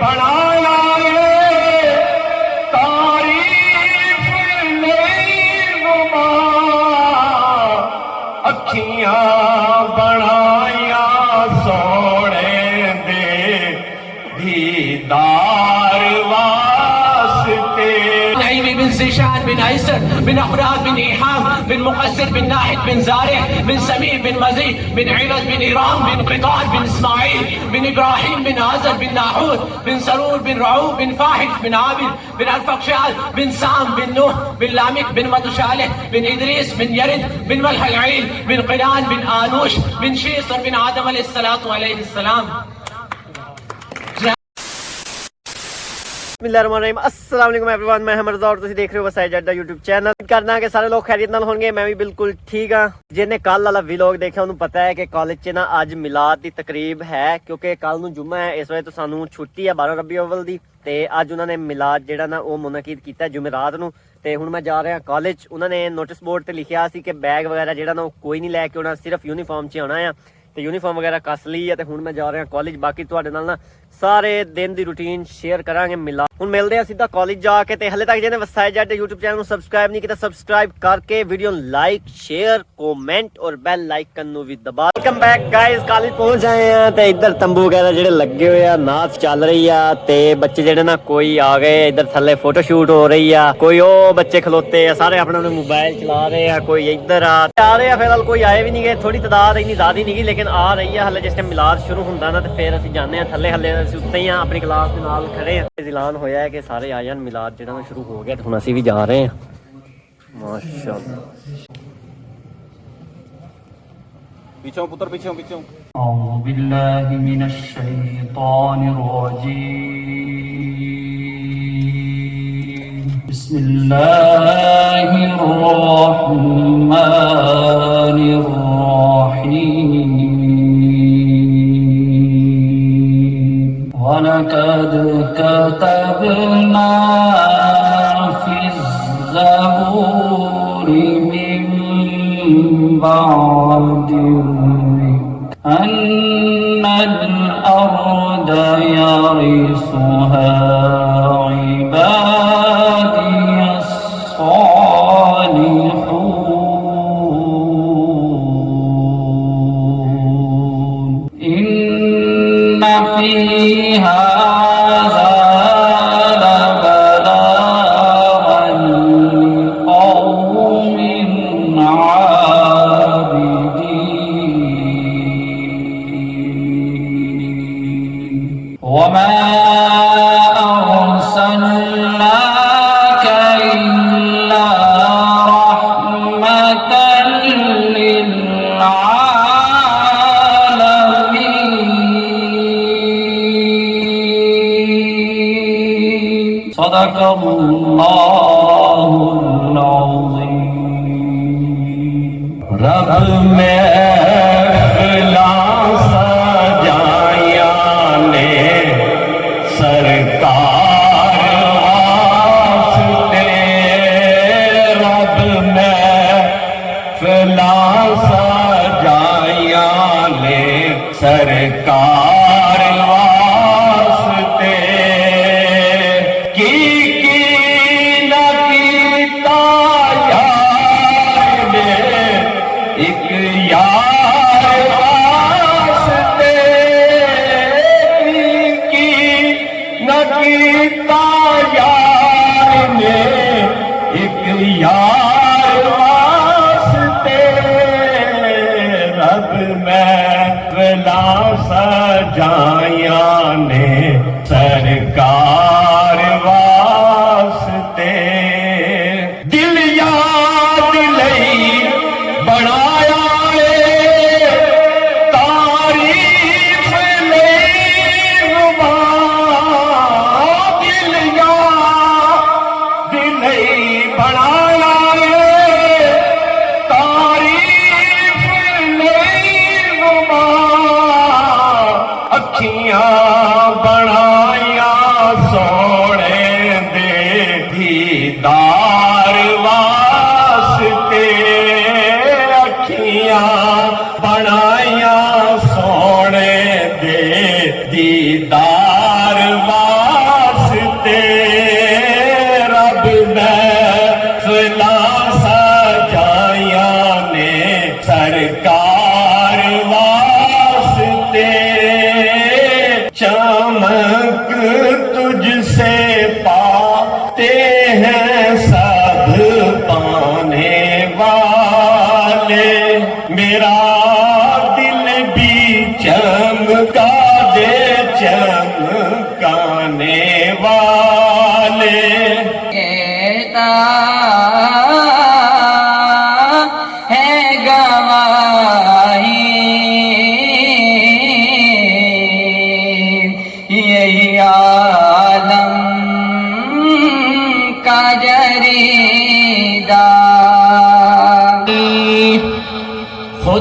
बनाया तारीफ नहीं अखियां बनाया सोने दे दीदार वास्ते نعيمي بن زيشان بن أيسر بن أخراد بن إيحام بن مقسر بن ناحد بن زارع بن سمين بن مزيد بن عبد بن إيرام بن قطان بن إسماعيل بن إبراهيم بن آزر بن ناحود بن سرور بن رعوب بن فاحش بن عابد بن الفقشال بن سام بن نوح بن لامك بن متشالح بن إدريس بن يرد بن ملح العيل بن قنان بن آنوش بن شيصر بن آدم عليه السلام. ਬਿਸਮਿਲ੍ਲਾਹਿਰਰਹਿਮਾਨਿਰਰਹੀਮ अस्सलाम वालेकुम एवरीवन मैं हमरज़ा और ਤੁਸੀਂ ਦੇਖ ਰਹੇ ਹੋ ਵਸਾਇਦ ਜੱਟ ਦਾ YouTube ਚੈਨਲ। ਕਰਨਾ ਕਿ ਸਾਰੇ ਲੋਕ ਖੈਰੀਅਤ ਨਾਲ ਹੋਣਗੇ, ਮੈਂ ਵੀ ਬਿਲਕੁਲ ਠੀਕ ਹਾਂ। ਜਿਹਨੇ ਕੱਲ ਵਾਲਾ ਵਲੌਗ ਦੇਖਿਆ ਉਹਨੂੰ ਪਤਾ ਹੈ ਕਿ ਕਾਲਜ 'ਚ ਨਾ ਅੱਜ ਮਿਲਾਦ ਦੀ ਤਕਰੀਬ ਹੈ, ਕਿਉਂਕਿ ਕੱਲ ਨੂੰ ਜੁਮਾ ਹੈ। ਇਸ ਵਜ੍ਹਾ ਤੋਂ ਸਾਨੂੰ ਛੁੱਟੀ ਹੈ 12 ਰਬੀ ਅਵਲ ਦੀ, ਤੇ ਅੱਜ ਉਹਨਾਂ ਨੇ ਮਿਲਾਦ ਜਿਹੜਾ ਨਾ ਉਹ ਮੁਨਅਕਿਦ ਕੀਤਾ ਜੁਮੇਰਾਤ ਨੂੰ। ਤੇ ਹੁਣ ਮੈਂ ਜਾ ਰਿਹਾ ਕਾਲਜ। ਉਹਨਾਂ ਨੇ ਨੋਟਿਸ ਬੋਰਡ ਤੇ ਲਿਖਿਆ ਸੀ ਕਿ ਬੈਗ ਵਗੈਰਾ ਜਿਹੜਾ ਨਾ ਉਹ ਕੋਈ ਨਹੀਂ ਲੈ ਕੇ ਆਉਣਾ, ਸਿਰਫ ਯੂਨੀਫਾਰਮ 'ਚ ਆਉਣਾ ਆ। ਤੇ ਯੂਨੀਫਾਰਮ ਵਗੈਰਾ ਕੱਸ ਲਈ ਹੈ ਤੇ ਹੁਣ ਮੈਂ ਜਾ ਰਿਹਾ ਕਾਲਜ। ਬਾਕੀ ਤੁਹਾਡੇ ਨਾਲ ਨਾ ਸਾਰੇ ਦਿਨ ਦੀ ਰੂਟੀਨ ਸ਼ੇਅਰ ਕਰਾਂਗੇ। ਹੁਣ ਮਿਲਦੇ ਆ ਸਿੱਧਾ ਕਾਲਜ ਜਾ ਕੇ। ਤੇ ਹਲੇ ਤੱਕ ਜਿਹਨੇ ਵਸਾਇਦ ਜੱਟ YouTube ਚੈਨਲ ਨੂੰ ਸਬਸਕ੍ਰਾਈਬ ਨਹੀਂ ਕੀਤਾ, ਸਬਸਕ੍ਰਾਈਬ ਕਰਕੇ ਵੀਡੀਓ ਨੂੰ ਲਾਈਕ ਸ਼ੇਅਰ ਕਮੈਂਟ ਔਰ ਬੈਲ ਆਈਕਨ ਨੂੰ ਵੀ ਦਬਾ। ਵੈਲਕਮ ਬੈਕ ਗਾਇਜ਼, ਕਾਲਜ ਪਹੁੰਚ ਆਏ ਆ ਤੇ ਇੱਧਰ ਤੰਬੂ ਵਗੈਰਾ ਜਿਹੜੇ ਲੱਗੇ ਹੋਏ ਆ, ਨਾਚ ਚੱਲ ਰਹੀ ਆ ਤੇ ਬੱਚੇ ਜਿਹੜੇ ਨਾ ਕੋਈ ਆ ਗਏ, ਇੱਧਰ ਥੱਲੇ ਫੋਟੋ ਸ਼ੂਟ ਹੋ ਰਹੀ ਆ, ਕੋਈ ਉਹ ਬੱਚੇ ਖਲੋਤੇ ਆ, ਸਾਰੇ ਆਪਣੇ ਆਪਣੇ ਮੋਬਾਈਲ ਚਲਾ ਰਹੇ ਆ, ਕੋਈ ਇੱਧਰ ਆ ਰਹੇ ਆ। ਫਿਲਹਾਲ ਕੋਈ ਆਏ ਵੀ ਨਹੀਂ ਗਏ, ਥੋੜੀ ਤਾਦਾਦ ਇੰਨੀ ਜ਼ਿਆਦਾ ਨਹੀਂ ਗਈ ਲੇਕਿਨ ਆ ਰਹੀ ਆ। ਹਲੇ ਜਿਸ ਟਾਈਮ ਮਿਲਾਦ ਸ਼ੁਰੂ ਹੁੰਦਾ ਨਾ ਤੇ ਫਿਰ ਅਸੀਂ ਜਾਂਦੇ ਆ ਥੱਲੇ। ਹਲੇ ਅਸੀਂ ਉੱਤੇ ਹੀ ਆ, ਆਪਣੀ ਕਲਾਸ ਦੇ ਨਾਲ ਖੜੇ ਆ। ਐਲਾਨ ਹੋਇਆ ਹੈ ਕਿ ਸਾਰੇ ਆ ਜਾਣ, ਮਿਲਾਦ ਜਿਹੜਾ ਨਾ ਸ਼ੁਰੂ ਹੋ ਗਿਆ ਤੇ ਹੁਣ ਅਸੀਂ ਵੀ ਜਾ ਰਹੇ ਆ। ਮਾਸ਼ਾਅੱਲਾ पीछे पुत्र पीछे पीछे أعوذ بالله من الشيطان الرجيم بسم الله الرحمن الرحيم ولقد كتبنا في الزبور من بعد أن الأرض يرثها عبادي الصالحون إن في هذا لبلاغا لقوم وما أرسلناك إلا رحمة للعالمين صدق الله العظيم रब में सरकार वास्ते की न कीता यार ने एक यार वास्ते की न कीता यार ने एक यार वास्ते रब मैं सजाया ने सरकार वास्ते दिल याद लई बनाया तारीफ नहीं दिल याद लई बनाया बनाया सोने दे दीदार वास्ते अखियां बनाया सोने दे दीदार वास्ते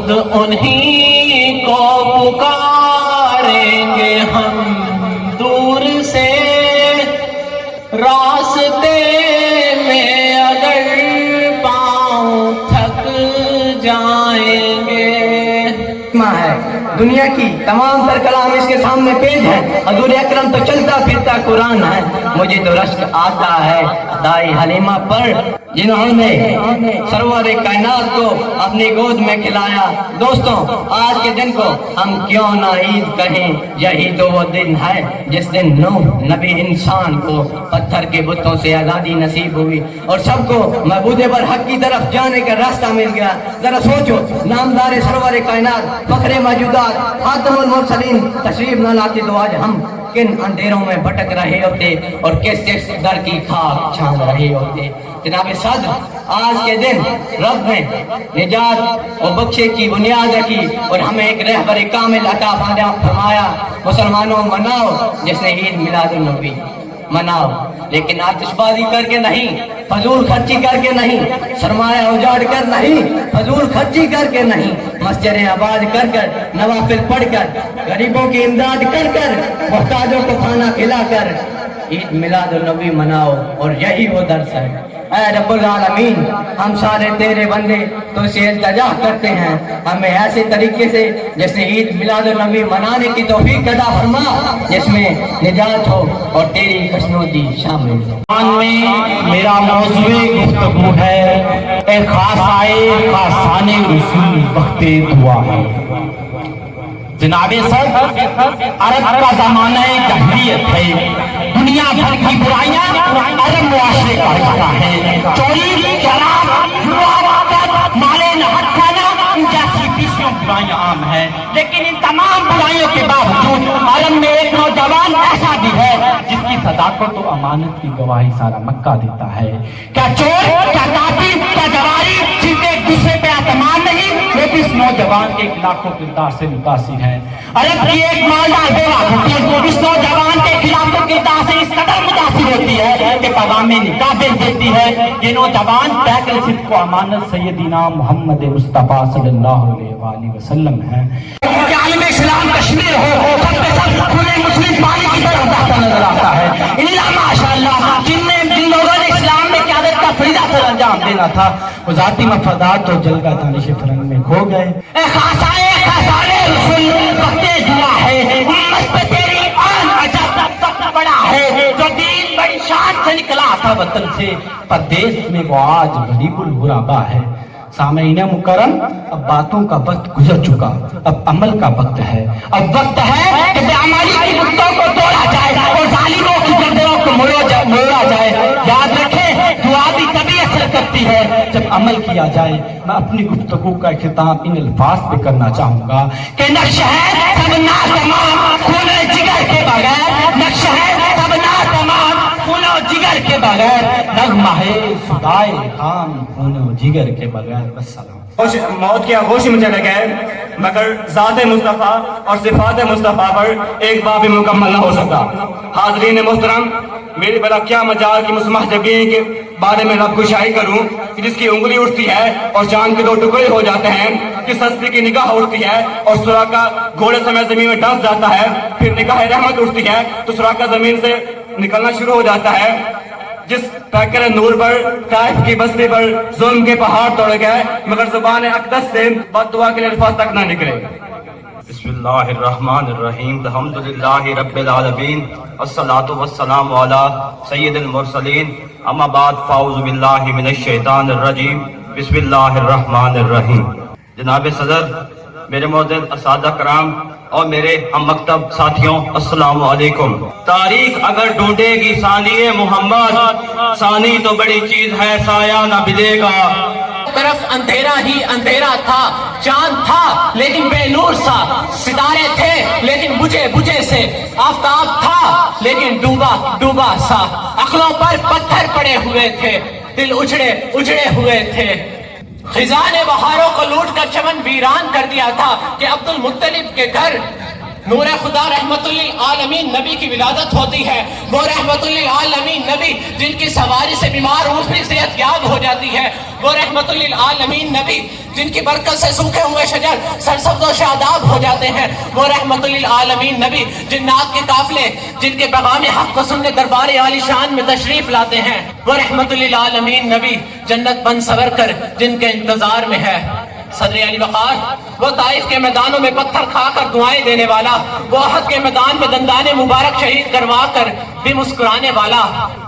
خود انہیں کو پکاریں گے ہم دور سے، راستے میں اگر پاؤں تھک جائیں گے۔ ہے دنیا کی تمام تر کلام اس کے سامنے پیش ہے، حضور اکرم تو چلتا پھرتا قرآن ہے۔ مجھے تو رشک آتا ہے دائی حلیمہ پر، جنہوں نے سرور کائنات کو اپنی گود میں کھلایا۔ دوستوں، آج کے دن کو ہم کیوں نہ عید کہیں، یہی تو وہ دن ہے جس دن نوح نبی انسان کو پتھر کے بتوں سے آزادی نصیب ہوئی اور سب کو معبود برحق کی طرف جانے کا راستہ مل گیا۔ ذرا سوچو، نامدار سرور کائنات، فخر موجودات، خاتم المرسلین تشریف نہ لاتے تو آج ہم کن اندھیروں میں بھٹک رہے ہوتے اور کس کس در کی خاک چھان رہے ہوتے۔ جناب صدر، آج کے دن رب نے نجات اور بخشے کی بنیاد رکھی اور ہمیں ایک رہبر کامل عطا فرمایا۔ مسلمانوں مناؤ جس نے عید میلاد النبی، مناؤ، لیکن آتش بازی کر کے نہیں، فضول خرچی کر کے نہیں، سرمایہ اجاڑ کر نہیں، فضول خرچی کر کے نہیں، مسجدیں آباد کر کر، نوافل پڑھ کر، غریبوں کی امداد کر کر، محتاجوں کو کھانا کھلا کر عید میلاد النبی مناؤ، اور یہی وہ درس ہے۔ اے رب العالمین، ہم سارے تیرے بندے تو سے التجا کرتے ہیں، ہمیں ایسے طریقے سے جیسے عید میلاد النبی منانے کی توفیق عطا فرما جس میں نجات ہو اور تیری خوشنودی شامل ہو۔ میں میرا موضوع گفتگو ہے اے خاص آئے خاصان رسول وقت دعا ہے۔ جناب سر، عرب کا زمانہ جاہلیت ہے، دنیا بھر کی برائیاں عرب معاشرے کا حصہ ہے۔ چوری، شراب، جوا، مالے نہت کھانا، ان جیسی 20 برائیاں عام ہیں، لیکن ان تمام برائیوں کے باوجود عالم میں ایک نوجوان ایسا بھی ہے جس کی صداقت و امانت کی گواہی سارا مکہ دیتا ہے۔ کیا چور، کیا قاتل، کیا جواری، جن کے ایک دوسرے پہ اعتماد نہیں، وہ بھی اس نوجوان کے خلاف و کردار سے متاثر ہیں۔ عرب کی ایک مالدار بیوہ اس نوجوان کے خلاف و کردار سے اس قدر متاثر ہوتی ہے کہ پیغام نکاح بھیج دیتی ہے۔ یہ نوجوان پیغل صدق و امانت سیدنا محمد مصطفیٰ صلی اللہ علیہ وآلہ وسلم ہے۔ کہ عالم اسلام کشمیر ہو، سب کے سب کھلے مسلم پانی کی طرف جاتا نظر آتا ہے۔ اللہ ماشاءاللہ، جن لوگوں نے اسلام میں قیادت کا فریضہ سر انجام دینا تھا، وہ ذاتی مفادات تو جلگہ دانش فرنگ میں کھو گئے۔ اے خاصائے خاصانے رسول وقت دعا ہے، امت پہ تیری آن عجب وقت بڑا ہے، جو دین بڑی شان سے نکلا تھا وطن سے، پردیس میں وہ آج غریب الغربا ہے۔ سامعین مکرم، اب باتوں کا وقت گزر چکا، اب عمل کا وقت ہے۔ اب وقت ہے کہ بے عملی کی بتوں کو توڑا جائے اور ظالموں کی گردنوں کو موڑا جائے۔ یاد رکھیں، دعا بھی تبھی اثر کرتی ہے جب عمل کیا جائے۔ میں اپنی گفتگو کا اختتام ان الفاظ پہ کرنا چاہوں گا کہ نقش ہے سب ناتمام خون جگر کے بغیر، نقش ہے سب ناتمام خون و جگر کے بغیر، نغمہ ہے صدائے خام خون و جگر کے بغیر۔ بس سلام۔ موت کی آغوش میں چلے گئے، مگر ذات مصطفیٰ اور صفات مصطفیٰ پر ایک بار بھی مکمل نہ ہو سکا۔ حاضرین محترم، میری بلا کیا مجال کی مسمح جبین کے بارے میں رب کو شاہی کروں کہ جس کی انگلی اٹھتی ہے اور جان کے 2 ٹکڑے ہو جاتے ہیں، جس ہستی کی نگاہ اٹھتی ہے اور سراقہ گھوڑے سمیت زمین میں ڈس جاتا ہے، پھر نگاہ رحمت اٹھتی ہے تو سراقہ زمین سے نکلنا شروع ہو جاتا ہے، جس پیکر نور پر طائف کی بستی پر ظلم کے پہاڑ توڑ گئے مگر زبان اقدس سے بد دعا کے الفاظ تک نہ نکلے۔ بسم اللہ الرحمن الرحیم، الحمدللہ رب العالمین، الصلاۃ والسلام علی سید المرسلین، اما بعد فاعوذ باللہ من الشیطان الرجیم، بسم اللہ الرحمن الرحیم۔ جناب صدر، میرے معزز اساتذہ کرام اور میرے ہم مکتب ساتھیوں، السلام علیکم۔ تاریخ اگر ڈھونڈے گی ثانی محمد، ثانی تو بڑی چیز ہے، سایہ نہ ملے گا۔ طرف اندھیرا ہی اندھیرا تھا، چاند تھا لیکن بے نور سا، ستارے تھے لیکن بجھے سے، آفتاب تھا لیکن ڈوبا سا، عقلوں پر پتھر پڑے ہوئے تھے، دل اجڑے ہوئے تھے۔ خزاں نے بہاروں کو لوٹ کر چمن ویران کر دیا تھا کہ عبد المطلب کے گھر نور خدا رحمت للعالمین نبی کی ولادت ہوتی ہے۔ وہ رحمت للعالمین نبی جن کی سواری سے بیمار اونٹ بھی صحت یاب ہو جاتی ہے، وہ رحمت للعالمین نبی जिनकी बरकत से सूखे हुए शजर सरसब्ज और शादाब हो जाते हैं, वो रहमतुल लिल आलमीन नबी, जिन्नात के काफले जिनके पैगाम हक को सुनने दरबार आली शान में तशरीफ लाते हैं, वो रहमतुल लिल आलमीन नबी जन्नत बन सवर कर जिनके इंतजार में है सदर अली वक़ार, वो ताइफ के मैदानों में पत्थर खाकर दुआएं देने वाला, वो अहद के मैदान में दंदाने मुबारक शहीद करवा कर भी मुस्कुराने वाला।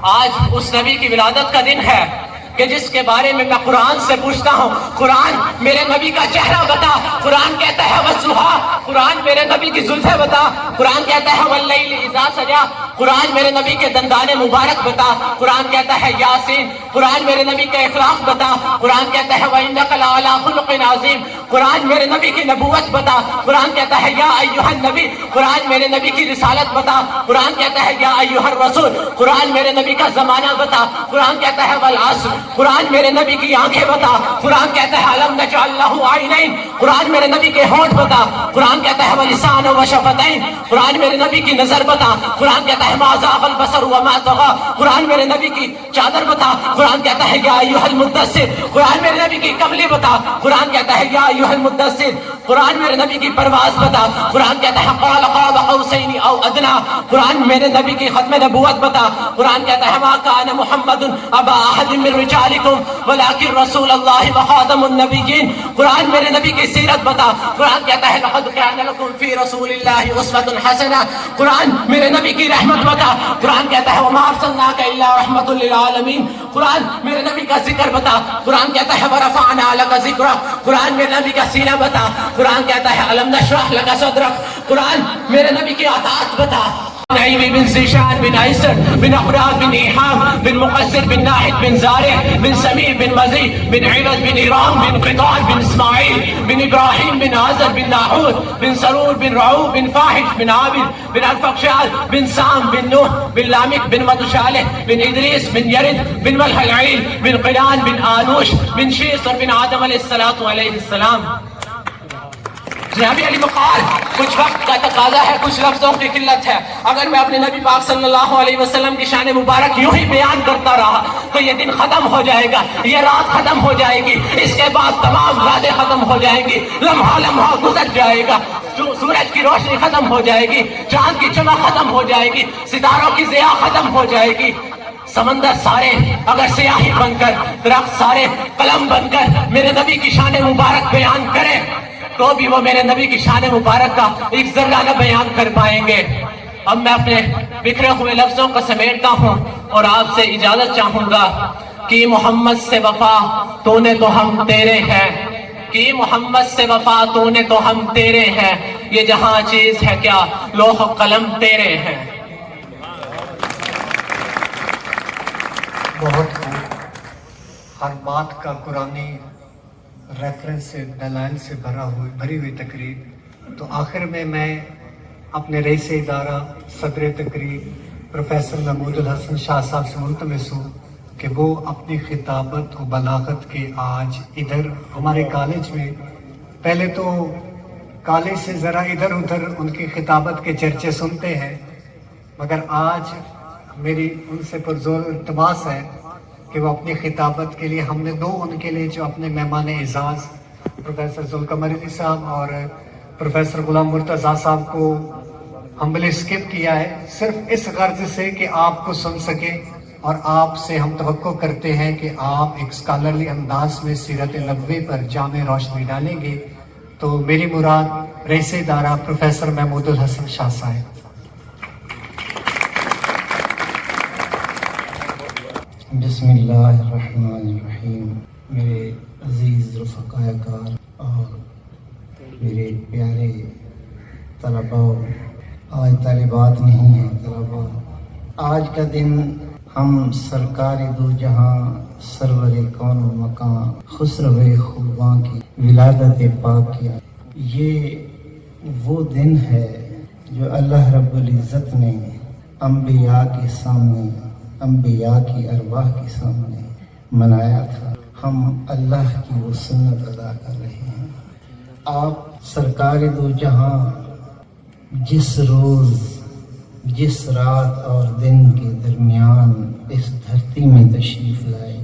आज उस नबी की विलादत का दिन है कि जिसके बारे में मैं कुरान से पूछता हूँ, कुरान मेरे नबी का चेहरा बता, कुरान कहता है वस्सुहा, कुरान मेरे नबी की जुल्फ़े बता, कुरान कहता है वल्लैल इज़ा सजा, कुरान मेरे नबी के दंदाने मुबारक बता, कुरान कहता है यासीन, कुरान मेरे नबी का इखलाक बता, कुरान कहता है व इन्नका लअला खुलुक़िन अज़ीम, कुरान मेरे नबी की नबूवत बता, कुरान कहता है या अय्युहन नबी, कुरान मेरे नबी की रिसालत बता, कुरान कहता है या अय्युहर रसूल, कुरान मेरे नबी का ज़माना बता, कुरान कहता है वल अस्र, कुरान मेरे नबी की आंखें बता, कुरान कहता है अलम नजअल लहू आइनैन, कुरान मेरे नबी के होंठ बता, कुरान कहता है वलिसान व शफतैन, कुरान मेरे नबी की नजर बता, कुरान कहता है मा ज़ाग़ल बसर व मा तग़ा, कुरान मेरे नबी की चादर बता, कुरान कहता है या अय्युहल मुद्दस्सिर, कुरान मेरे नबी की कमली बता, कुरान कहता है या अय्युहल मुद्दस्सिर, कुरान मेरे नबी की परवाज़ बता, कुरान कहता है क़ाल क़ाब क़ौसैन औ अदना, कुरान मेरे नबी की खत्म नबूवत बता, कुरान कहता है मा कान मुहम्मदुन अबा अहदिन मिन रिजालिकुम वलाकिन रसूलुल्लाह व खातमुन नबिय्यीन, कुरान मेरे नबी की सीरत बता, कुरान कहता है लक़द कान लकुम फी रसूलिल्लाहि उस्वतुन हसना, कुरान मेरे नबी की रहमत बता, कुरान कहता है वमा अर्सलनाका इल्ला रहमतुल लिल आलमीन, कुरान मेरे नबी का जिक्र बता, कुरान कहता है वरफ़अना लका ज़िक्रक, कुरान मेरे नबी का सीना बता, कुरान कहता है अलम नशरह लका सदरक, कुरान मेरे नबी की अतात बता। नईमी बिन ज़ीशान बिन आयसर बिन अक़राब बिन इहाम बिन मुक़स्सिर बिन नाहिद बिन ज़ारिह बिन समी बिन मज़ी बिन इवज़ बिन इराम बिन क़िताल बिन इस्माईल बिन इब्राहीम बिन आज़र बिन नाहूर बिन सरूर बिन रऊफ़ बिन फ़ाहिश बिन आबिद बिन अरफ़क़शाल बिन साम बिन नूह बिन लामिक बिन मतशालिह बिन इदरीस बिन यरिद बिन मलहईल बिन क़िलान बिन आनूश बिन शीस और बिन आदम अलैहिस्सलातु अलैहिस्सलाम। जनाबी अली वक़ार, कुछ वक्त का तकाजा है, कुछ लफ्ज़ों की किल्लत है। अगर मैं अपने नबी पाक सल्लल्लाहु अलैहि वसल्लम की शान मुबारक यूं ही बयान करता रहा तो ये दिन खत्म हो जाएगा, ये रात खत्म हो जाएगी, इसके बाद तमाम रातें खत्म हो जाएंगी, लम्हा लम्हा गुजर जाएगा, सूरज की रोशनी खत्म हो जाएगी, चांद की चमक खत्म हो जाएगी, सितारों की ज़िया खत्म हो जाएगी, समंदर सारे अगर सियाही बनकर, दरख्त सारे कलम बनकर मेरे नबी की शान मुबारक बयान करें तो भी वो मेरे नबी की शान मुबारक का एक ज़र्रा न बयान कर पाएंगे। अब मैं अपने बिखरे हुए लफ्ज़ों को समेटता हूँ और आपसे इजाज़त चाहूँगा कि मोहम्मद से वफा तूने तो हम तेरे हैं, कि मोहम्मद से वफा तूने तो हम तेरे हैं, ये जहाँ चीज़ है क्या लोह कलम तेरे हैं। बहुत हर बात का कुरानी रेफरेंस से दलाइल से भरी हुई तकरीर। तो आखिर में मैं अपने रईस इदारा सदर तकरीर प्रोफेसर महमूदुल हसन शाह साहब से मुल्तमिस हूँ कि वो अपनी खिताबत और बलागत के आज इधर हमारे कॉलेज में, पहले तो कॉलेज से ज़रा इधर उधर उनकी खिताबत के चर्चे सुनते हैं, मगर आज मेरी उनसे पुरज़ोर इल्तिमास है कि वो अपनी खिताबत के लिए, हमने दो उनके लिए जो अपने मेहमान एजाज़ प्रोफेसर ज़ुल्क़मर अली साहब और प्रोफेसर गुलाम मुर्तज़ा साहब को हम्बली स्किप किया है, सिर्फ इस गर्ज से कि आपको सुन सके और आपसे हम तवक्को करते हैं कि आप एक स्कॉलरली अंदाज में सीरत नबवी पर जामे रोशनी डालेंगे। तो मेरी मुराद रईस इदारा प्रोफेसर महमूदुल हसन शाह साहब। बिस्मिल्लाहिर्रहमानिर्रहीम। मेरे अजीज़ रफ़क़ाए-कार और मेरे प्यारे तलबा, आज तलिबात नहीं हैं, तलबा, आज का दिन हम सरकार दो जहां सरवर कौन मकान खुसरवे खुबा की विलादत पाक किया। ये वो दिन है जो अल्लाह रब्बुल इज़्ज़त ने अंबिया के सामने, अंबिया की अरवाह के सामने मनाया था। हम अल्लाह की वो सुन्नत अदा कर रहे हैं। आप सरकार दो जहां जिस रोज़, जिस रात और दिन के दरमियान इस धरती में तशरीफ़ लाए,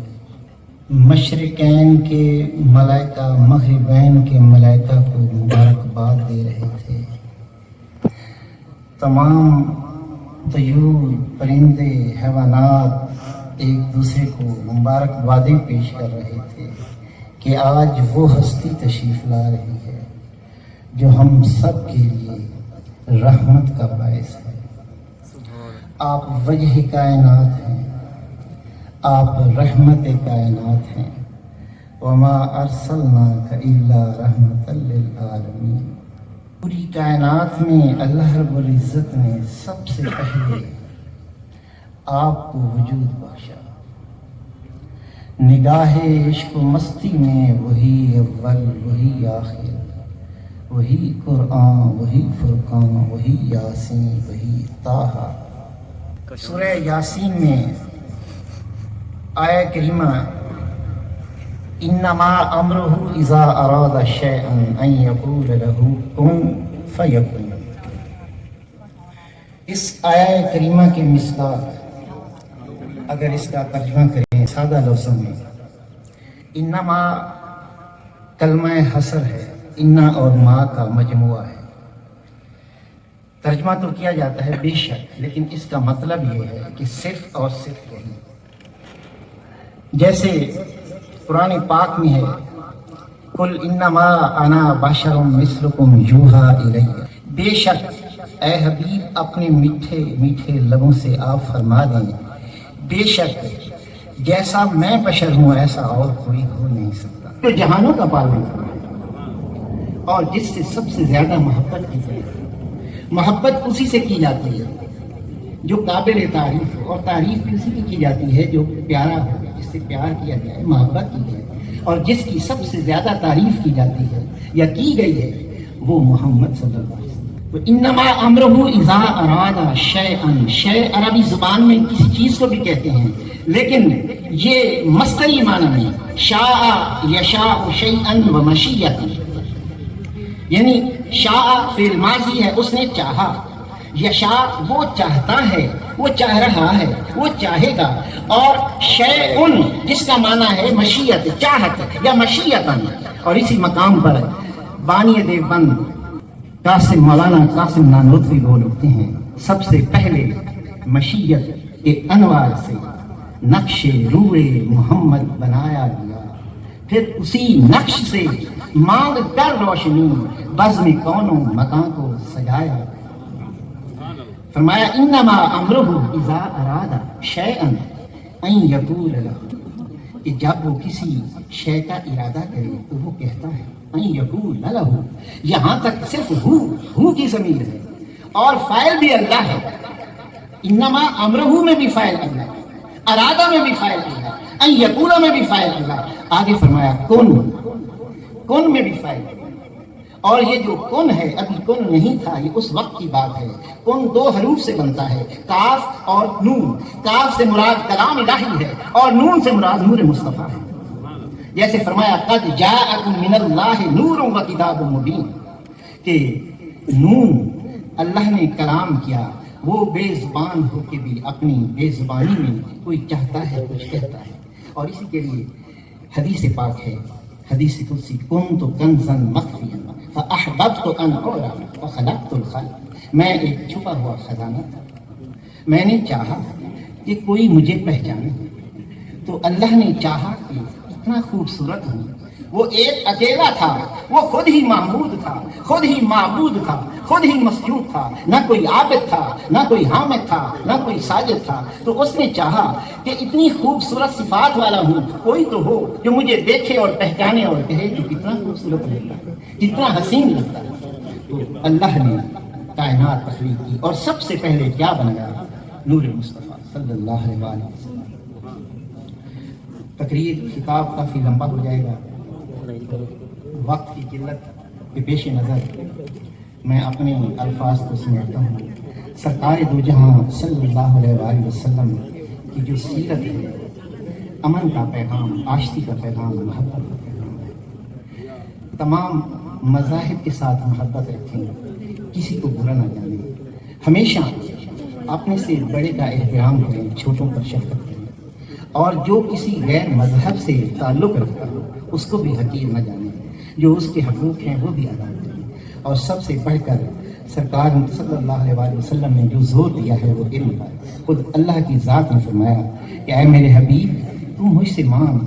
मशरिकैन के मलाइका मगरिबैन के मलाइका को मुबारकबाद दे रहे थे। तमाम तयूर परिंदे हैवानात एक दूसरे को मुबारकबादें पेश कर रहे थे कि आज वो हस्ती तशरीफ़ ला रही है जो हम सब के लिए रहमत का बायस है। आप वजह कायनात हैं, आप रहमत कायनात हैं। वमा अरसलनाका इल्ला रहमतल लिल आलमीन। पूरी कायनात में अल्लाह रब्बुल इज़्ज़त ने सबसे पहले आपको वजूद बख्शा। निगाहे इश्क व मस्ती में वही अव्वल वही आखिर, वही कुरान वही फुरकान वही यासीन वही ताहा। सूरह यासीन में आया करीमा इन्नमा अम्रुहु इज़ा अरादा शैअन अन यक़ूल लहू कुन फयकुन। इस आया करीमा के मिसदाक अगर इसका तर्जुमा करें सादा लफ्ज़ों में, इन्नमा कलमा हसर है, इन्ना और माँ का मजमुआ है। तर्जुमा तो किया जाता है बेशक, लेकिन इसका मतलब ये है कि सिर्फ और सिर्फ वही। जैसे कुरान पाक में है कुल इन्नमा अना बशरुम मिस्लुकुम यूहा इलैया। बेशक ए हबीब अपने मीठे मीठे लबों से आप फरमा दें, बेशक जैसा मैं बशर हूँ ऐसा और कोई हो नहीं सकता। तो जहानों का पालन और जिससे सबसे ज्यादा मोहब्बत की जाए, मोहब्बत उसी से की जाती है जो काबिल तारीफ हो, और तारीफ भी उसी की की जाती है जो प्यारा हो, जिससे प्यार किया जाए, मोहब्बत की जाए। और जिसकी सबसे ज्यादा तारीफ की जाती है या की गई है वो मोहम्मद सल्लल्लाहु अलैहि वसल्लम। तो इन्नमा अम्रुहु इज़ा अरादा शैअन, शै अरबी जुबान में किसी चीज को भी कहते हैं, लेकिन ये मस्दरी माना में शाअ यशाअ शैअन व मशीयतन, यानी शाअ फिल माजी है, उसने चाहा। यशा वो चाहता है, वो चाह रहा है, वो चाहेगा। और शैउन जिसका माना है मशीयत, चाहत या मशीयतन। और इसी मकाम पर बानी देवबंद कासिम मौलाना कासिम नानोतवी वो लिखते हैं, सबसे पहले मशीयत के अनवार से नक्शे रूए मोहम्मद बनाया गया, फिर उसी नक्श से मांग कर रोशनी बज़्म कौनो मकान को सजाया। फरमाया इन्नमा अम्रुहु इज़ा अरादा शैअन अन यक़ूल लहू, कि जब वो किसी शय का इरादा करे तो वो कहता है अन यक़ूल लहू। यहाँ तक सिर्फ हु की ज़मीर है और फाइल भी अल्लाह है। इन्नमा अम्रुहु में भी फाइल अल्लाह, अरादा में भी फाइल अल्लाह, अन यक़ूल में भी फाइल अल्लाह। आगे फरमाया कुन में भी फाइल। और ये जो कुन है, अभी कुन नहीं था, ये उस वक्त की बात है। कुन दो हरूफ से बनता है, काफ और नून। काफ से मुराद कलाम इलाही है और नून से मुराद नूर मुस्तफा है। जैसे फरमाया कद जाअकुम मिनल्लाहि नूरुन व किताबुम मुबीन, कि नून अल्लाह ने कलाम किया, वो बेजुबान होके भी अपनी बेजुबानी में कोई चाहता है कुछ कहता है। और इसी के लिए हदीस पाक है, हदीस कुदसी, कुन्तु कंज़न मख्फियन फअहबब्तु अन उअरफ़ फखलक़तुल खल्क़। मैं एक छुपा हुआ खजाना था, मैंने चाहा कि कोई मुझे पहचाने, तो अल्लाह ने चाहा कि इतना खूबसूरत हूँ। वो एक अकेला था, वो खुद ही महमूद था, खुद ही माबूद था, खुद ही मसजूद था, ना कोई आबिद था, ना कोई हामिद था, ना कोई साजिद था। तो उसने चाहा कि इतनी खूबसूरत सिफात वाला हूँ, कोई तो हो जो मुझे देखे और पहचाने और कहे कि कितना खूबसूरत लगता है, कितना हसीन लगता है। तो अल्लाह ने कायनात तख्लीक की और सबसे पहले क्या बनाया? नूर मुस्तफ़ा सल्लल्लाहु अलैहि वसल्लम। तकरीर किताब काफ़ी लंबा हो जाएगा, वक्त की किल्लत के पेश नज़र मैं अपने अल्फाज को समेटता हूँ। सरकार दो जहाँ सल्लल्लाहु अलैहि वसल्लम की जो सीरत है, अमन का पैगाम, आशिकी का पैगाम, मोहब्बत का पैगाम है। तमाम मज़ाहिब के साथ मोहब्बत रखें, किसी को बुरा ना जाने, हमेशा अपने से बड़े का एहतराम करें, छोटों पर शफ़क़त करें اور جو کسی غیر مذہب سے تعلق رکھتا ہو اس کو بھی حقیر نہ جانے، جو اس کے حقوق ہیں وہ بھی ادا کریں، اور سب سے بڑھ کر سرکار صلی اللہ علیہ وسلم نے جو زور دیا ہے وہ علم پر۔ خود اللہ کی ذات نے فرمایا کہ اے میرے حبیب تم مجھ سے مانگ،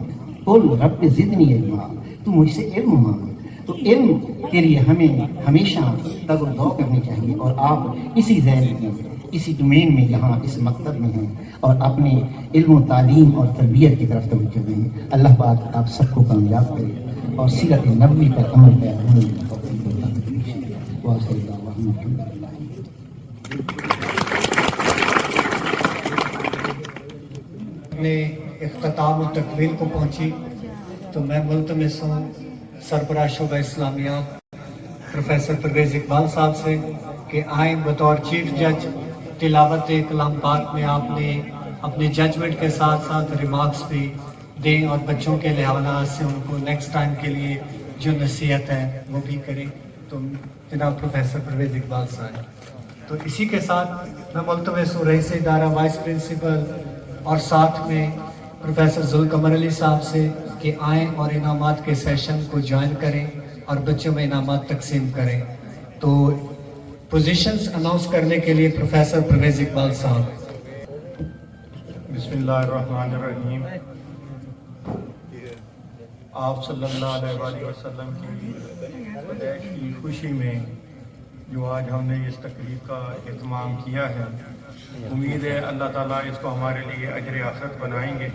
قل رب زدنی علما، تم مجھ سے علم مانگ۔ تو علم کے لیے ہمیں ہمیشہ تگ و دو کرنی چاہیے، اور آپ اسی ذیل میں، اسی ڈومین میں یہاں اس مکتب میں ہیں اور اپنے علم و تعلیم اور تربیت کی طرف توجہ دیں۔ اللہ پاک آپ سب کو کامیاب کرے اور سیرت نبوی پر عمل پیرا ہونے کی توفیق عطا فرمائے۔ وآخر دعوانا الحمدللہ۔ اپنے اختتام و تکمیل کو پہنچی تو میں ملتمس ہوں سربراہ شعبہ اسلامیات پروفیسر پرویز اقبال صاحب سے کہ آئیں بطور چیف جج تلاوت کلام پاک میں آپ نے اپنے ججمنٹ کے ساتھ ساتھ ریمارکس بھی دیں اور بچوں کے لحاظ سے ان کو نیکسٹ ٹائم کے لیے جو نصیحت ہے وہ بھی کریں۔ تو جناب پروفیسر پرویز اقبال صاحب، تو اسی کے ساتھ میں ملتمس ہوں رئیس ادارہ وائس پرنسپل اور ساتھ میں پروفیسر ذوالقمر علی صاحب سے کہ آئیں اور انعامات کے سیشن کو جوائن کریں اور بچوں میں انعامات تقسیم کریں۔ تو پوزیشنز اناؤنس کرنے کے لیے پروفیسر پرویز اقبال صاحب۔ بسم اللہ الرحمن الرحیم۔ آپ صلی اللہ علیہ وآلہ وسلم کی پیدائش کی خوشی میں جو آج ہم نے اس تقریب کا اہتمام کیا ہے، امید ہے اللہ تعالیٰ اس کو ہمارے لیے اجر آخرت بنائیں گے۔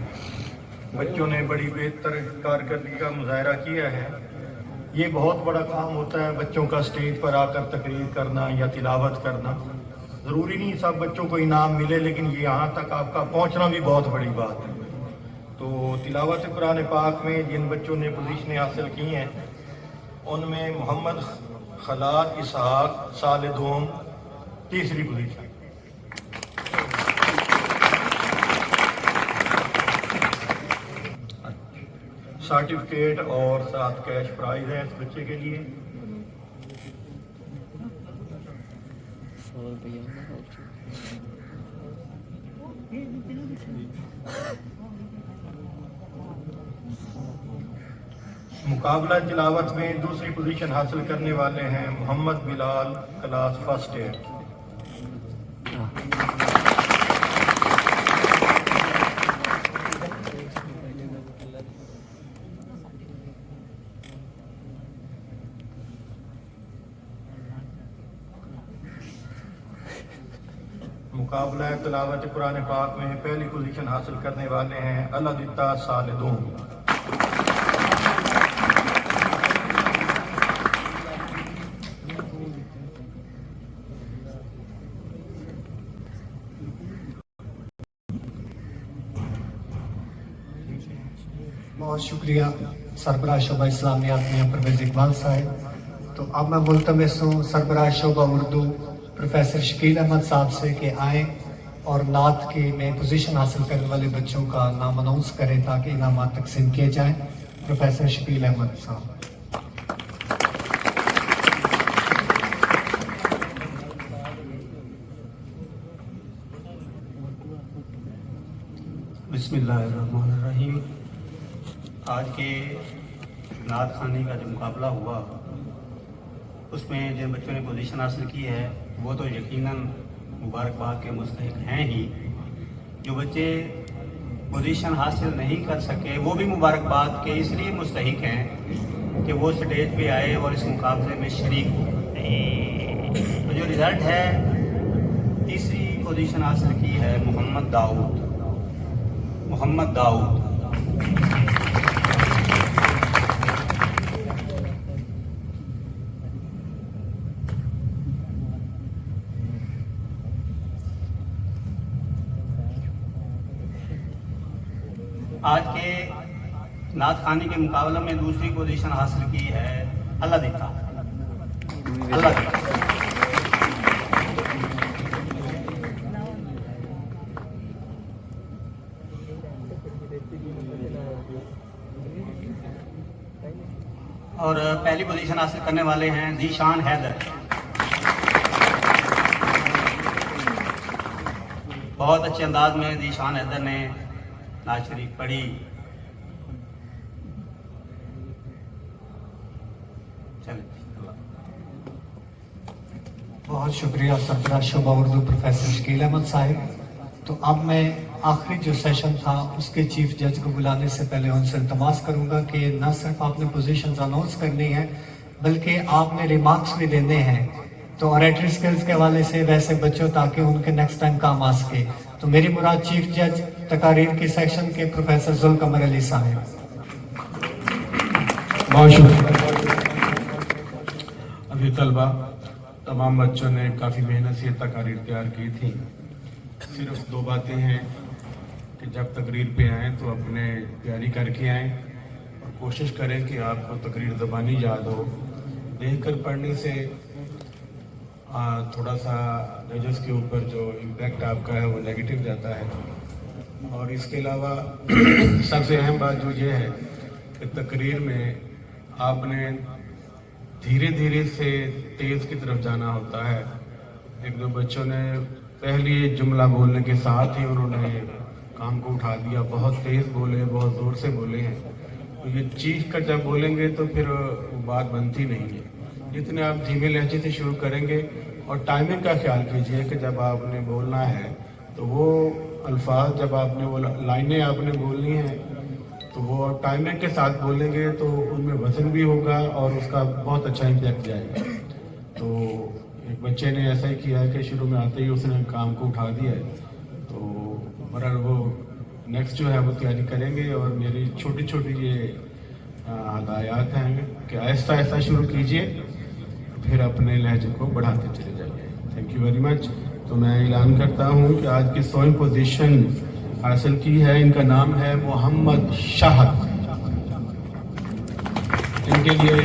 بچوں نے بڑی بہتر کارکردگی کا مظاہرہ کیا ہے۔ یہ بہت بڑا کام ہوتا ہے بچوں کا اسٹیج پر آ کر تقریر کرنا یا تلاوت کرنا۔ ضروری نہیں سب بچوں کو انعام ملے، لیکن یہاں تک آپ کا پہنچنا بھی بہت بڑی بات ہے۔ تو تلاوت قرآن پاک میں جن بچوں نے پوزیشنیں حاصل کی ہیں ان میں محمد خلاد اسحاق سال دوم تیسری پوزیشن، سرٹیفکیٹ اور ساتھ کیش پرائز ہے اس بچے کے لیے۔ مقابلہ تلاوت میں دوسری پوزیشن حاصل کرنے والے ہیں محمد بلال کلاس فرسٹ ایئر۔ مقابلہ تلاوت قرآن پاک میں پہلی پوزیشن حاصل کرنے والے ہیں الادیتا سال دوم۔ بہت شکریہ سربراہ شعبہ اسلامیات میاں پرویز اقبال صاحب۔ تو اب میں ملتمس ہوں سربراہ شعبہ اردو پروفیسر شکیل احمد صاحب سے کہ آئیں اور نعت کے میں پوزیشن حاصل کرنے والے بچوں کا نام اناؤنس کریں تاکہ انعامات تقسیم کیے جائیں۔ پروفیسر شکیل احمد صاحب۔ بسم اللہ الرحمن الرحیم۔ آج کے نعت خوانی کا جو مقابلہ ہوا اس میں جن بچوں نے پوزیشن حاصل کی ہے وہ تو یقیناً مبارکباد کے مستحق ہیں ہی۔ جو بچے پوزیشن حاصل نہیں کر سکے وہ بھی مبارکباد کے اس لیے مستحق ہیں کہ وہ سٹیج پہ آئے اور اس مقابلے میں شریک ہو۔ تو جو رزلٹ ہے تیسری پوزیشن حاصل کی ہے محمد داؤد۔ آج کے نعت خوانی کے مقابلے میں دوسری پوزیشن حاصل کی ہے الادیتا۔ اور پہلی پوزیشن حاصل کرنے والے ہیں ذیشان حیدر۔ بہت اچھے انداز میں ذیشان حیدر نے नाज शरीफ पढ़ी। चलें। बहुत शुक्रिया सरबराह शुबा उर्दू प्रोफेसर शकील अहमद साहिब। तो अब मैं आखिरी जो सेशन था उसके चीफ जज को बुलाने से पहले उनसे इल्तमास करूंगा कि न सिर्फ आपने पोजीशंस अनाउंस करनी है बल्कि आपने रिमार्क्स भी देने हैं, तो ऑरेटरी स्किल्स के हवाले से वैसे बच्चों ताकि उनके नेक्स्ट टाइम काम आ सके। तो मेरी मुराद चीफ जज तकारीर की सेक्शन के प्रोफेसर जुल्कमर अली साहिब। बहुत शुक्रिया। अभी तलबा तमाम बच्चों ने काफ़ी मेहनत से तकारीर तैयार की थी। सिर्फ 2 बातें हैं कि जब तकरीर पे आएँ तो अपने तैयारी करके आएँ और कोशिश करें कि आपको तकरीर ज़बानी याद हो। देख कर पढ़ने से थोड़ा सा जजेस के ऊपर जो इम्पैक्ट आपका है वो नेगेटिव जाता है। और इसके अलावा सबसे अहम बात जो ये है कि तकरीर में आपने धीरे धीरे से तेज़ की तरफ जाना होता है। 1-2 बच्चों ने पहली जुमला बोलने के साथ ही उन्होंने काम को उठा दिया, बहुत तेज़ बोले, बहुत ज़ोर से बोले हैं। तो ये चीख कर जब बोलेंगे तो फिर वो बात बनती नहीं है। जितने आप धीमे लहजे से शुरू करेंगे और टाइमिंग का ख्याल कीजिए कि जब आपने बोलना है तो वो अल्फाज, जब आपने वो लाइनें आपने बोलनी हैं तो वो टाइमिंग के साथ बोलेंगे तो उनमें वजन भी होगा और उसका बहुत अच्छा इम्पैक्ट जाएगा। तो एक बच्चे ने ऐसा ही किया कि शुरू में आते ही उसने काम को उठा दिया है। तो बहरहाल वो नेक्स्ट जो है वो तैयारी करेंगे और मेरी छोटी छोटी ये हदायत हैं कि आहिस्ता आहिस्ता शुरू कीजिए, फिर अपने लहजे को बढ़ाते चले जाइए। Thank you very much. तो मैं ऐलान करता हूँ कि आज की 100वीं पोजीशन हासिल की है, इनका नाम है मोहम्मद शाहद। इनके लिए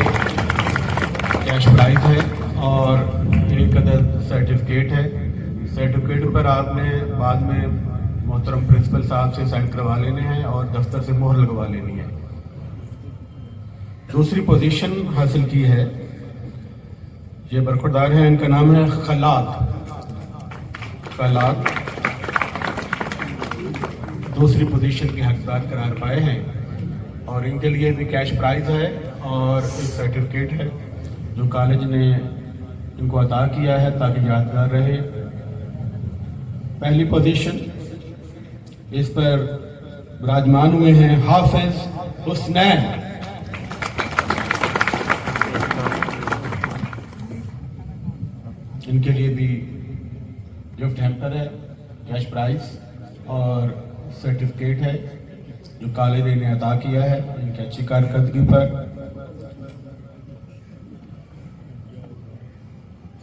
कैश प्राइज है और एक अदद सर्टिफिकेट है। सर्टिफिकेट पर आपने बाद में मोहतरम प्रिंसिपल साहब से साइन करवा लेने हैं और दफ्तर से मोहर लगवा लेनी है। दूसरी पोजीशन हासिल की है, ये बरखुरदार है, इनका नाम है खलाद। दूसरी पोजीशन के हकदार करार पाए हैं और इनके लिए भी कैश प्राइज है और एक सर्टिफिकेट है जो कॉलेज ने इनको अता किया है ताकि यादगार रहे। पहली पोजीशन इस पर विराजमान हुए हैं हाफिज हुसनैन। इनके लिए भी गिफ्ट हैम्पर है, कैश प्राइज और सर्टिफिकेट है जो कॉलेज ने अता किया है इनकी अच्छी कारकर्दगी पर।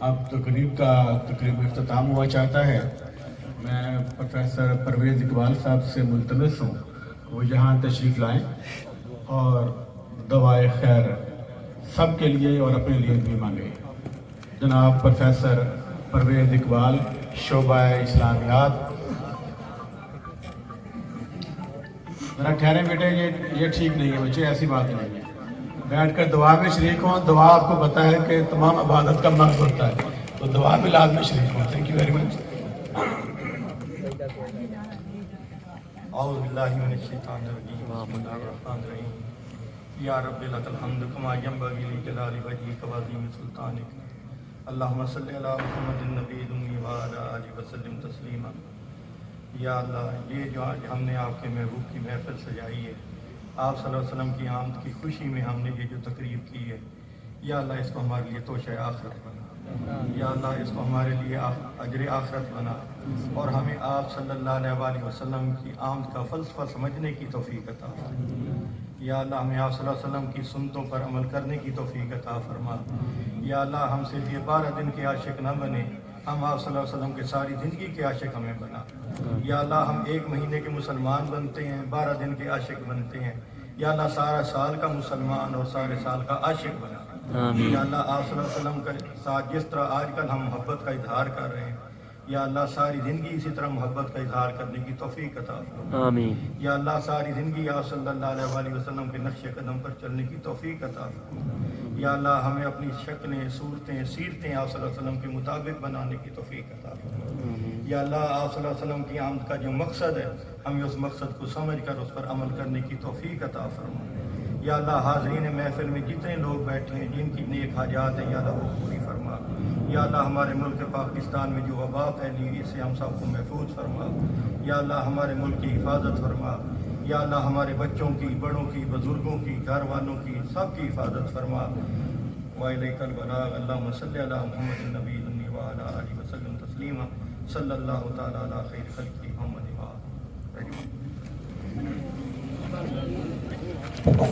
अब तकरीब इख्तिताम हुआ चाहता है। मैं प्रोफेसर परवेज इकबाल साहब से मुल्तमस हूँ वो यहाँ तशरीफ़ लाएं और दुआए खैर सब के लिए और अपने लिए भी मांगे। जनाब प्रोफेसर परवेज इकबाल, शोबा इस्लामियात। मेरा ठहरे बेटे, ये ठीक नहीं है बच्चे, ऐसी बात नहीं है। बैठकर दुआ में शरीक हों। दुआ आपको पता है कि तमाम इबादत का मर्ज होता है, तो दुआ में लाजमी शरीक हों। Thank you very much. औज़ु बिल्लाहि मिनश शैतानिर रजीम, बिस्मिल्लाहिर रहमानिर रहीम। या रब्बी लकल हम्दु कमा यंबगी लिजलाली वजहिका व अज़ीम सुल्तानिक। अल्लाहुम्मा सल्लि अला मुहम्मदिन नबिय्यिल उम्मी व अला आलिहि व सल्लिम तस्लीमा। या अल्लाह, ये जो आज हमने आपके महबूब की महफिल सजाई है, आप सल्लल्लाहु अलैहि वसल्लम की आमद की खुशी में हमने ये जो तकरीब की है, या अल्लाह इसको हमारे लिए तोशा आखिरत बना। या अल्लाह इसको हमारे लिए अजर आखिरत बना और हमें आप सल्लल्लाहु अलैहि वसल्लम की आमद का फ़लसफ़ा समझने की तौफ़ीक़ अता फरमा। या अल्लाह हमें आप सल्लल्लाहु अलैहि वसल्लम की सुन्नतों पर अमल करने की तौफ़ीक़ अता फरमा। या अल्लाह हम सिर्फ ये 12 दिन के आशिक न बने, हम आप सल्लल्लाहु अलैहि वसल्लम के सारी ज़िंदगी के आशिक हमें बना। या अल्लाह हम 1 महीने के मुसलमान बनते हैं, 12 दिन के आशिक बनते हैं। या अल्लाह सारा साल का मुसलमान और सारे साल का आशिक बना। या अल्लाह आप सल्लल्लाहु अलैहि वसल्लम के साथ जिस तरह आजकल हम मोहब्बत का इजहार कर रहे हैं, या अल्लाह सारी ज़िंदगी इसी तरह मोहब्बत का इजहार करने की तौफीक अता फरमा। आमीन। या अल्लाह सारी ज़िंदगी आप सल्लल्लाहु अलैहि वसल्लम के नक्शे कदम पर चलने की तौफीक अता फरमा। या अल्लाह हमें अपनी शक्लें, सूरतें, सीरतें आप सल्लल्लाहु अलैहि वसल्लम के मुताबिक बनाने की तौफीक अता फरमा। या अल्लाह आप सल्लल्लाहु अलैहि वसल्लम की आमद का जो मकसद है, हमें उस मकसद को समझ कर उस पर अमल करने की तौफीक अता फरमा। या अल्लाह हाज़रीन महफिल में जितने लोग बैठे हैं जिनकी नेक हाजात है, या अल्लाह वो पूरी फरमा। या अल्लाह हमारे मुल्क पाकिस्तान में जो वबा फैली इससे हम सबको महफूज फरमा। या अल्लाह हमारे मुल्क की हिफाजत फरमा। या अल्लाह हमारे बच्चों की, बड़ों की, बुजुर्गों की, घर वालों की, सब की हिफाजत फरमा। वाइलैकल बलाग। अल्लाहुम्मा सल्लि अला मुहम्मदिन नबील उम्मी व अला आलिहि वसल्लम तस्लीमा। सल्लल्लाहु तआला अला खैर खल्क़ि मुहम्मद व